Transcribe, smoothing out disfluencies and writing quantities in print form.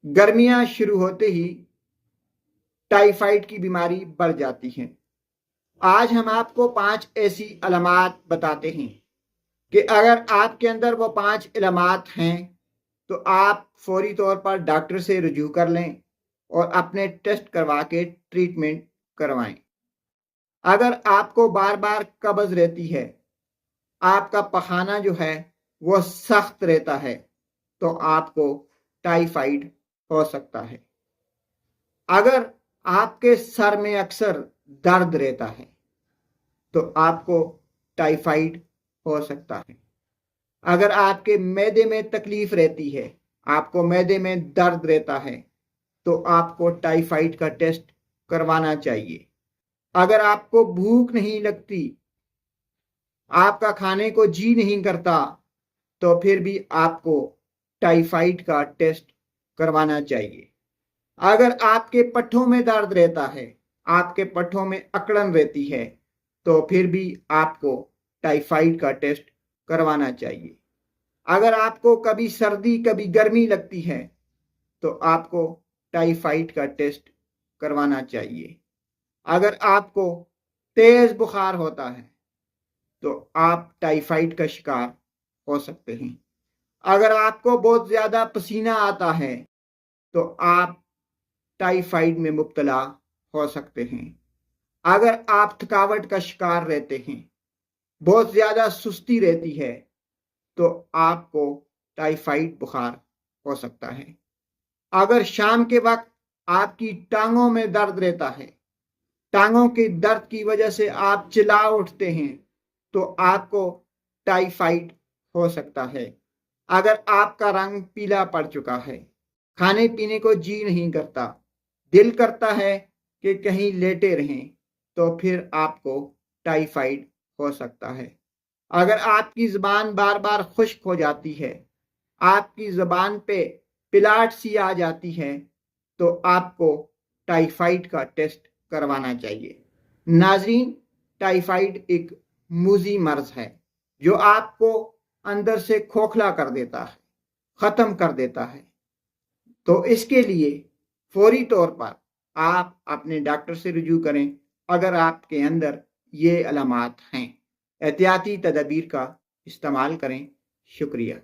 गर्मियां शुरू होते ही टाइफाइड की बीमारी बढ़ जाती है। आज हम आपको 5 ऐसी अलामात बताते हैं कि अगर आपके अंदर वो 5 अलामात हैं तो आप फौरी तौर पर डॉक्टर से रुजू कर लें और अपने टेस्ट करवा के ट्रीटमेंट करवाएं। अगर आपको बार बार कब्ज रहती है, आपका पखाना जो है वो सख्त रहता है, तो आपको टाइफाइड हो सकता है। अगर आपके सर में अक्सर दर्द रहता है तो आपको टाइफाइड हो सकता है। अगर आपके मैदे में तकलीफ रहती है, आपको मैदे में दर्द रहता है, तो आपको टाइफाइड का टेस्ट करवाना चाहिए। अगर आपको भूख नहीं लगती, आपका खाने को जी नहीं करता, तो फिर भी आपको टाइफाइड का टेस्ट करवाना चाहिए। अगर आपके पट्ठों में दर्द रहता है, आपके पट्ठों में अकड़न रहती है, तो फिर भी आपको टाइफाइड का टेस्ट करवाना चाहिए। अगर आपको कभी सर्दी कभी गर्मी लगती है तो आपको टाइफाइड का टेस्ट करवाना चाहिए। अगर आपको तेज बुखार होता है तो आप टाइफाइड का शिकार हो सकते हैं। अगर आपको बहुत ज्यादा पसीना आता है तो आप टाइफाइड में मुब्तला हो सकते हैं। अगर आप थकावट का शिकार रहते हैं, बहुत ज्यादा सुस्ती रहती है, तो आपको टाइफाइड बुखार हो सकता है। अगर शाम के वक्त आपकी टांगों में दर्द रहता है, टांगों के दर्द की वजह से आप चिल्ला उठते हैं, तो आपको टाइफाइड हो सकता है। अगर आपका रंग पीला पड़ चुका है, खाने पीने को जी नहीं करता, दिल करता है कि कहीं लेटे रहें, तो फिर आपको टाइफाइड हो सकता है। अगर आपकी ज़ुबान बार बार खुश्क हो जाती है, आपकी ज़ुबान पे पिलाट सी आ जाती है, तो आपको टाइफाइड का टेस्ट करवाना चाहिए। नाजरीन, टाइफाइड एक मूजी मर्ज है जो आपको अंदर से खोखला कर देता है, ख़त्म कर देता है। तो इसके लिए फौरी तौर पर आप अपने डॉक्टर से रुजू करें अगर आपके अंदर ये अलामात हैं। एहतियाती तदबीर का इस्तेमाल करें। शुक्रिया।